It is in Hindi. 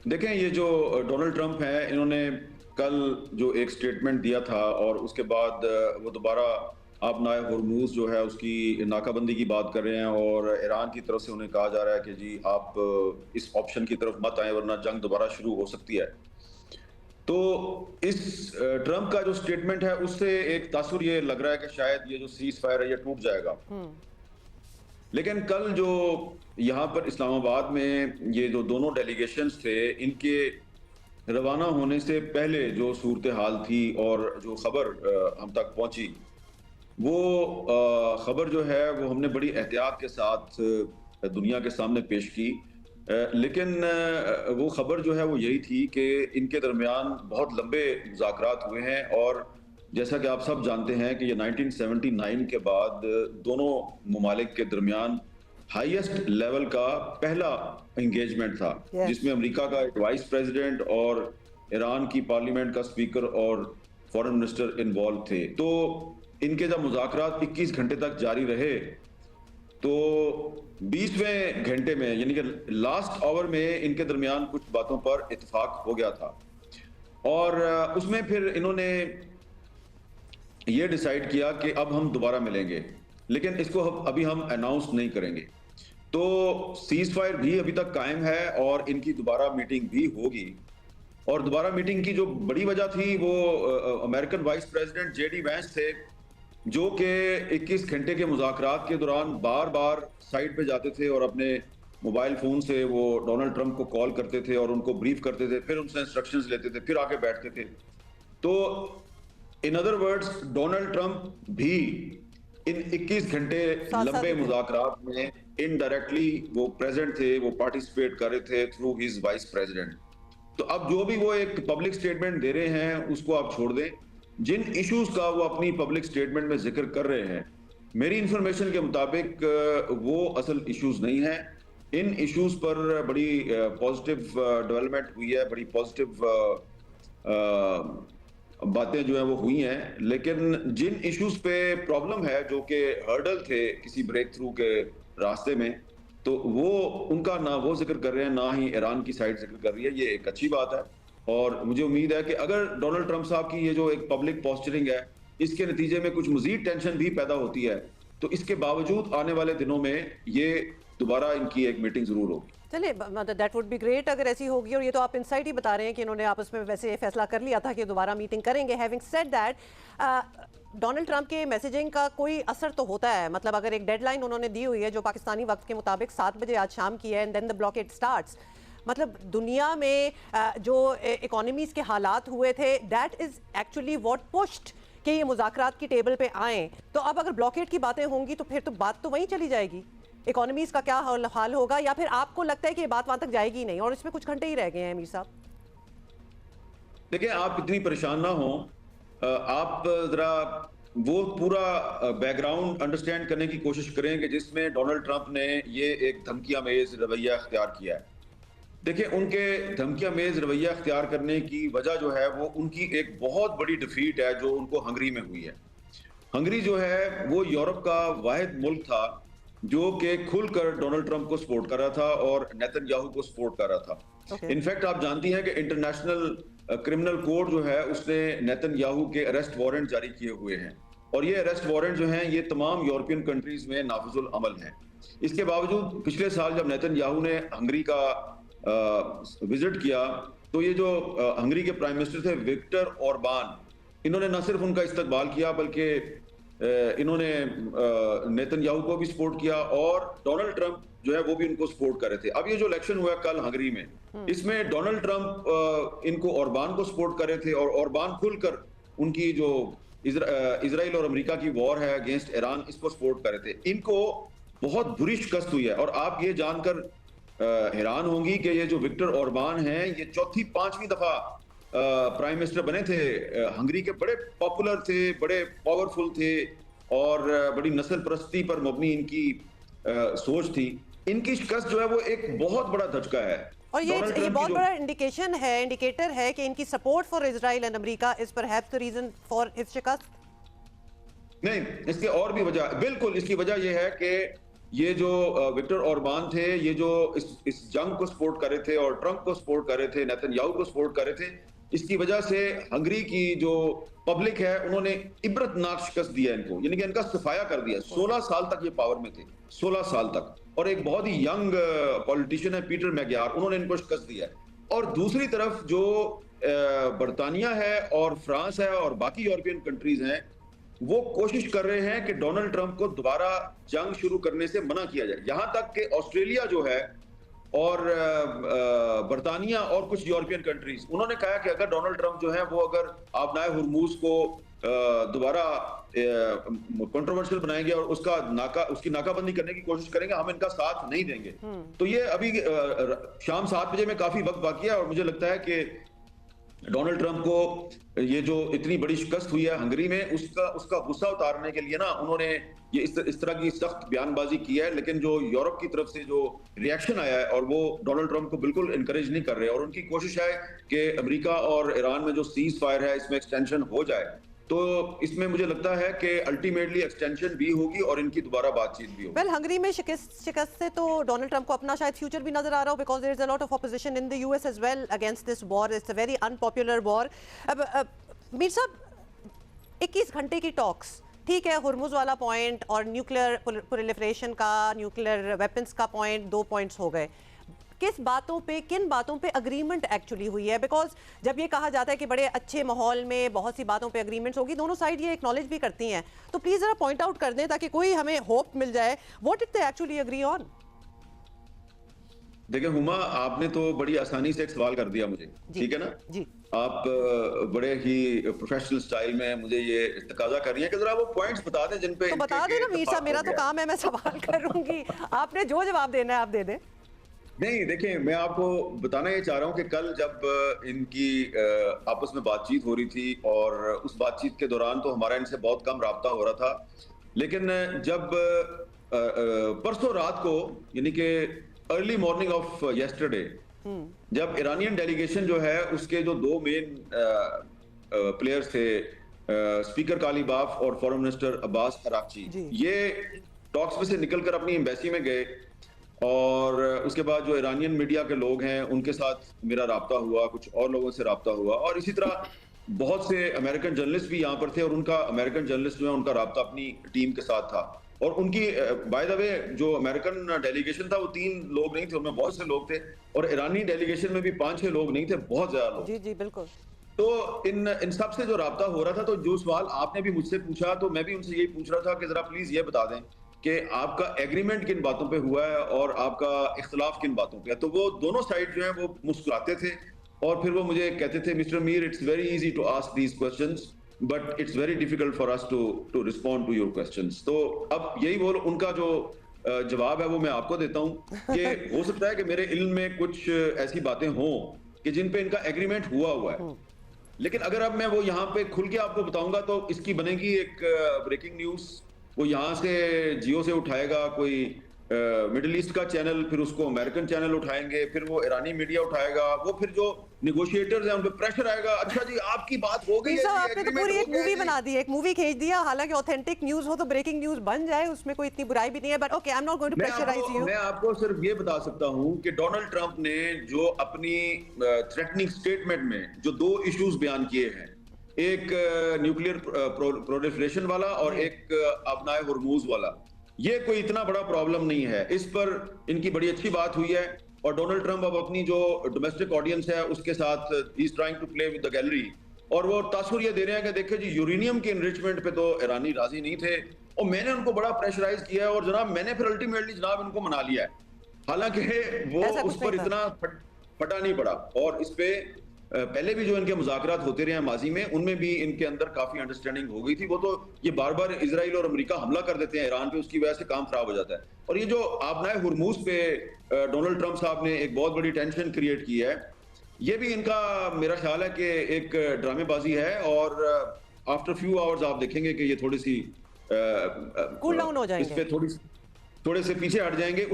देखें, ये जो डोनाल्ड ट्रंप हैं, इन्होंने कल जो एक स्टेटमेंट दिया था और उसके बाद वो दोबारा आप नाए हुरमुज़ जो है उसकी नाकाबंदी की बात कर रहे हैं और ईरान की तरफ से उन्हें कहा जा रहा है कि जी आप इस ऑप्शन की तरफ मत आएँ वरना जंग दोबारा शुरू हो सकती है। तो इस ट्रंप का जो स्टेटमेंट है उससे एक तासुर ये लग रहा है कि शायद ये जो सीज़ फायर है ये टूट जाएगा। हम्म। लेकिन कल जो यहाँ पर इस्लामाबाद में ये जो दोनों डेलीगेशंस थे, इनके रवाना होने से पहले जो सूरत हाल थी और जो खबर हम तक पहुंची, वो खबर जो है वो हमने बड़ी एहतियात के साथ दुनिया के सामने पेश की। लेकिन वो खबर जो है वो यही थी कि इनके दरमियान बहुत लंबे मुज़ाकरात हुए हैं और जैसा कि आप सब जानते हैं कि ये 1979 के बाद दोनों ममालिक के दरमियान हाईएस्ट लेवल का पहला एंगेजमेंट था, यस। जिसमें अमेरिका का एक वाइस प्रेसिडेंट और ईरान की पार्लियामेंट का स्पीकर और फॉरेन मिनिस्टर इन्वॉल्व थे। तो इनके जब मुज़ाकरात 21 घंटे तक जारी रहे, तो 20वें घंटे में यानी कि लास्ट आवर में इनके दरमियान कुछ बातों पर इत्तेफाक हो गया था और उसमें फिर इन्होंने ये डिसाइड किया कि अब हम दोबारा मिलेंगे, लेकिन इसको अभी हम अनाउंस नहीं करेंगे। तो सीज फायर भी अभी तक कायम है और इनकी दोबारा मीटिंग भी होगी। और दोबारा मीटिंग की जो बड़ी वजह थी वो American vice president JD Vance थे, जो कि 21 घंटे के मुज़ाकरात के दौरान बार बार साइड पे जाते थे और अपने मोबाइल फोन से वो डोनाल्ड ट्रंप को कॉल करते थे और उनको ब्रीफ करते थे, फिर उनसे इंस्ट्रक्शंस लेते थे, फिर आके बैठते थे। तो in other words Donald Trump भी इन 21 घंटे साथ साथ लंबे ही थे। मुज़ाकरात में इनडायरेक्टली वो प्रेजेंट थे, वो पार्टिसिपेट कर रहे थे थ्रू हिज वाइस प्रेसिडेंट। तो अब जो भी वो एक पब्लिक स्टेटमेंट दे रहे हैं उसको आप छोड़ दें। जिन इश्यूज का वो अपनी पब्लिक स्टेटमेंट में जिक्र कर रहे हैं, मेरी इंफॉर्मेशन के मुताबिक वो असल इश्यूज नहीं है। इन इश्यूज पर बड़ी पॉजिटिव डेवलपमेंट हुई है, बड़ी पॉजिटिव बातें जो है वो हुई हैं, लेकिन जिन इश्यूज पे प्रॉब्लम है जो कि हर्डल थे किसी ब्रेक थ्रू के रास्ते में, तो वो उनका ना वो जिक्र कर रहे हैं ना ही ईरान की साइड जिक्र कर रही है। ये एक अच्छी बात है और मुझे उम्मीद है कि अगर डोनाल्ड ट्रंप साहब की ये जो एक पब्लिक पोस्चरिंग है, इसके नतीजे में कुछ मजीद टेंशन भी पैदा होती है, तो इसके बावजूद आने वाले दिनों में ये दोबारा इनकी एक मीटिंग जरूर होगी। चलिए, मतलब दैट वुड बी ग्रेट अगर ऐसी होगी। और ये तो आप इनसाइट ही बता रहे हैं कि इन्होंने आपस में वैसे फैसला कर लिया था कि दोबारा मीटिंग करेंगे। Having said that, Donald Trump के मैसेजिंग का कोई असर तो होता है? मतलब अगर एक डेडलाइन उन्होंने दी हुई है जो पाकिस्तानी वक्त के मुताबिक 7 बजे आज शाम की है, and then the blockade starts, मतलब दुनिया में जो इकोनॉमीज के हालात हुए थे, that is actually what pushed कि ये मुज़ाकरात की टेबल पे आए। तो अब अगर ब्लॉकेड की बातें होंगी तो फिर तो बात तो वहीं चली जाएगी। इकोनॉमीज का क्या हाल होगा, या फिर आपको लगता है कि ये बात वहां तक जाएगी नहीं और इसमें कुछ घंटे ही रह गए हैं? मीर साहब, देखिए, आप इतनी परेशान ना हो। आप जरा वो पूरा बैकग्राउंड अंडरस्टैंड करने की कोशिश करें कि जिसमें डोनाल्ड ट्रंप ने ये एक धमकियामेज रवैया अख्तियार किया है। देखिए, उनके धमकियामेज रवैया अख्तियार करने की वजह जो है वो उनकी एक बहुत बड़ी डिफीट है जो उनको हंगरी में हुई है। हंगरी जो है वो यूरोप का वाहिद मुल्क था जो कि खुलकर डोनाल्ड ट्रंप को सपोर्ट कर रहा था और नेतन्याहू को सपोर्ट कर रहा था। ओके। इनफैक्ट आप जानती हैं कि इंटरनेशनल क्रिमिनल कोर्ट जो है उसने नेतन्याहू के अरेस्ट वारंट जारी किए हुए हैं और ये अरेस्ट वारंट जो हैं ये तमाम यूरोपियन कंट्रीज में नाफिजुल अमल हैं। इसके बावजूद पिछले साल जब नेतन्याहू ने हंगरी का विजिट किया, तो ये जो हंगरी के प्राइम मिनिस्टर थे विक्टर ओरबान, इन्होंने न सिर्फ उनका इस्तकबाल किया बल्कि इन्होंने नेतन्याहू को भी सपोर्ट किया और डोनाल्ड ट्रंप जो है वो भी उनको सपोर्ट कर रहे थे। अब ये जो इलेक्शन हुआ कल हंगरी में, इसमें डोनाल्ड ट्रंप इनको ओरबान को सपोर्ट कर रहे थे और ओरबान खुलकर उनकी जो इजराइल और अमेरिका की वॉर है अगेंस्ट ईरान, इसको सपोर्ट कर रहे थे। इनको बहुत बुरी शिकस्त हुई है और आप ये जानकर हैरान होंगी कि ये जो विक्टर ओरबान हैं ये चौथी पांचवी दफा प्राइम मिनिस्टर बने थे। हंगरी के बड़े पॉपुलर थे, बड़े पावरफुल थे और बड़ी नस्ल परस्ती पर मबनी इनकी सोच थी। इनकी शिकस्त जो है वो एक बहुत बड़ा धचका है। और ये बहुत बड़ा इंडिकेटर है कि इनकी support for Israel and America is perhaps the reason for his शिकस्त। नहीं, इसके और भी वजह, बिल्कुल इसकी वजह यह है कि ये जो विक्टर ऑर्बान थे, ये जो इस जंग को सपोर्ट कर रहे थे और ट्रंप को सपोर्ट कर रहे थे, नेतन्याहू को सपोर्ट कर रहे थे, इसकी वजह से हंगरी की जो पब्लिक है उन्होंने इबरतनाक शिकस्त दिया इनको, यानी कि इनका सफाया कर दिया। 16 साल तक ये पावर में थे, 16 साल तक, और एक बहुत ही यंग पॉलिटिशियन है पीटर मैग्यार, उन्होंने इनको शिकस्त दिया है। और दूसरी तरफ जो बर्तानिया है और फ्रांस है और बाकी यूरोपियन कंट्रीज हैं, वो कोशिश कर रहे हैं कि डोनाल्ड ट्रंप को दोबारा जंग शुरू करने से मना किया जाए। यहां तक कि ऑस्ट्रेलिया जो है और बर्तानिया और कुछ यूरोपियन कंट्रीज, उन्होंने कहा कि अगर डोनाल्ड ट्रंप जो है वो अगर आबनाए हुर्मुज को दोबारा कंट्रोवर्शियल बनाएंगे और उसकी नाकाबंदी करने की कोशिश करेंगे, हम इनका साथ नहीं देंगे। तो ये अभी शाम 7 बजे में काफी वक्त बाकी है और मुझे लगता है कि डोनाल्ड ट्रंप को ये जो इतनी बड़ी शिकस्त हुई है हंगरी में, उसका गुस्सा उतारने के लिए ना उन्होंने ये इस तरह की सख्त बयानबाजी की है। लेकिन जो यूरोप की तरफ से जो रिएक्शन आया है, और वो डोनाल्ड ट्रंप को बिल्कुल इनकरेज नहीं कर रहे, और उनकी कोशिश है कि अमेरिका और ईरान में जो सीज फायर है इसमें एक्सटेंशन हो जाए। तो इसमें मुझे लगता है कि अल्टीमेटली एक्सटेंशन भी होगी और इनकी दोबारा बातचीत भी होगी। वेल, हंगरी में शिकस्त से तो डोनाल्ड ट्रंप को अपना शायद फ्यूचर भी नजर आ रहा हो, because there is a lot of opposition in the US as well against this war. It's a very unpopular war. अब मीर साहब, 21 घंटे की टॉक्स, ठीक है, हुर्मुज वाला पॉइंट और न्यूक्लियर प्रोलिफरेशन का, न्यूक्लियर वेपन्स का पॉइंट, 2 पॉइंट्स हो गए। किन बातों पे अग्रीमेंट एक्चुअली हुई है? बिकॉज जब ये कहा जाता है कि बड़े अच्छे माहौल में बहुत सी बातों पे अग्रीमेंट्स होगी, दोनों साइड ये एक्नॉलेज भी करती हैं, तो प्लीज जरा पॉइंट आउट कर दें ताकि कोई हमें होप मिल जाए। What did they actually agree on? देखिए हुमा, आपने तो बड़ी आसानी से एक सवाल कर दिया मुझे, ठीक है ना जी। आप बड़े ही प्रोफेशनल स्टाइल में मुझे ये तकाजा कर रही हैं कि जरा वो पॉइंट्स बता दें जिन पे तो बता दें ना मीर साहब, मेरा तो काम है, मैं सवाल करूंगी, आपने जो जवाब देना है आप दे दें। नहीं, देखिए मैं आपको बताना ये चाह रहा हूँ कि कल जब इनकी आपस में बातचीत हो रही थी, और उस बातचीत के दौरान तो हमारा इनसे बहुत कम राब्ता हो रहा था, लेकिन जब परसों रात को, यानी कि अर्ली मॉर्निंग ऑफ येस्टरडे, जब ईरानियन डेलीगेशन जो है उसके जो 2 मेन प्लेयर्स थे, स्पीकर कालीबाफ और फॉरेन मिनिस्टर अब्बास अराक्ची, ये टॉक्स में से निकलकर अपनी एम्बेसी में गए, और उसके बाद जो ईरानियन मीडिया के लोग हैं उनके साथ मेरा राब्ता हुआ, कुछ और लोगों से राब्ता हुआ, और इसी तरह बहुत से अमेरिकन जर्नलिस्ट भी यहाँ पर थे, और उनका अमेरिकन जर्नलिस्ट जो है उनका राब्ता अपनी टीम के साथ था। और उनकी बाय द वे जो अमेरिकन डेलीगेशन था वो 3 लोग नहीं थे, उनमें बहुत से लोग थे, और ईरानी डेलीगेशन में भी 5-6 लोग नहीं थे, बहुत ज्यादा लोग। जी जी बिल्कुल। तो इन सब से जो राब्ता हो रहा था, तो जो सवाल आपने भी मुझसे पूछा, तो मैं भी उनसे यही पूछ रहा था कि जरा प्लीज ये बता दें कि आपका एग्रीमेंट किन बातों पे हुआ है और आपका इख्तलाफ किन बातों पे है। तो वो दोनों साइड जो है वो मुस्कुराते थे, और फिर वो मुझे कहते थे, mister Mir, it's very easy to ask these questions but it's very difficult for us to respond to your questions. तो अब यही बोल उनका जो जवाब है वो मैं आपको देता हूं कि हो सकता है कि मेरे इल्म में कुछ ऐसी बातें हों कि जिन पे इनका एग्रीमेंट हुआ है, लेकिन अगर अब मैं वो यहाँ पे खुल के आपको बताऊंगा तो इसकी बनेगी एक ब्रेकिंग न्यूज। वो यहाँ से जियो से उठाएगा कोई मिडिल ईस्ट का चैनल, फिर उसको अमेरिकन चैनल उठाएंगे, फिर वो ईरानी मीडिया उठाएगा, वो फिर जो निगोशिएटर्स हैं उन पे प्रेशर आएगा, अच्छा जी आपकी बात हो गई है, आपने तो पूरी एक मूवी बना दी, एक मूवी खींच दिया। हालांकि ऑथेंटिक न्यूज हो तो ब्रेकिंग न्यूज बन जाए, उसमें कोई इतनी बुराई भी नहीं है, but okay, I am not going to pressurise you. मैं आपको सिर्फ ये बता सकता हूं कि डोनाल्ड ट्रंप ने जो अपनी थ्रेटनिंग स्टेटमेंट में जो 2 इश्यूज बयान किए हैं, एक न्यूक्लियर प्रोलिफरेशन वाला और एक आबनाए हुर्मुज वाला, ये कोई इतना बड़ा प्रॉब्लम नहीं है, इस पर इनकी बड़ी अच्छी बात हुई है। और डोनाल्ड ट्रंप अब अपनी जो डोमेस्टिक ऑडियंस है उसके साथ ही is trying to play with the gallery, और वो तासुर ये दे रहे हैं कि देखिए जी, यूरेनियम के एनरिचमेंट पे तो ईरानी राजी नहीं थे, और मैंने उनको बड़ा प्रेशराइज किया है, और जनाब मैंने फिर अल्टीमेटली जनाब इनको मना लिया है। हालांकि वो उस पर इतना फटा नहीं पड़ा, और इस पे पहले भी जो इनके मुज़ाकरात होते रहे हैं माजी में, उनमें भी इनके अंदर काफी अंडरस्टैंडिंग हो गई थी। वो तो ये बार बार इजराइल और अमेरिका हमला कर देते हैं ईरान पे, उसकी वजह से काम खराब हो जाता है। और ये जो आबनाए हुर्मुज पे डोनाल्ड ट्रंप साहब ने एक बहुत बड़ी टेंशन क्रिएट की है, ये भी इनका मेरा ख्याल है कि एक ड्रामेबाजी है, और आफ्टर फ्यू आवर्स आप देखेंगे कि ये थोड़ी सी कूल डाउन हो जाएंगे, इस पे थोड़े से पीछे हट जाएंगे।